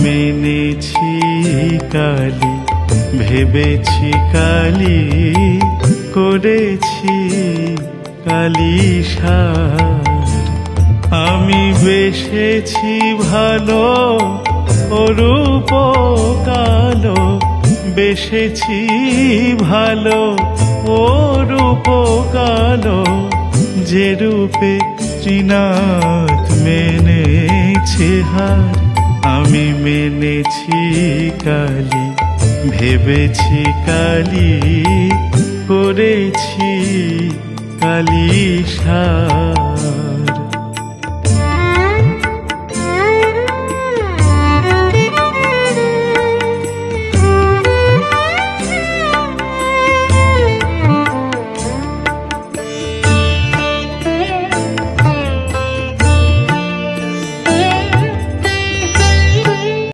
মেনেছি কালি, ভেবেছি কালি, করেছি কালি সার। আমি বেসেছি ভালো অরূপ কালো, বেসেছি ভালো অরূপ কালো, যে রূপে ত্রিনাথ মেনেছে হার। আমি মেনেছি কালি, ভেবেছি কালি, করেছি কালি সার।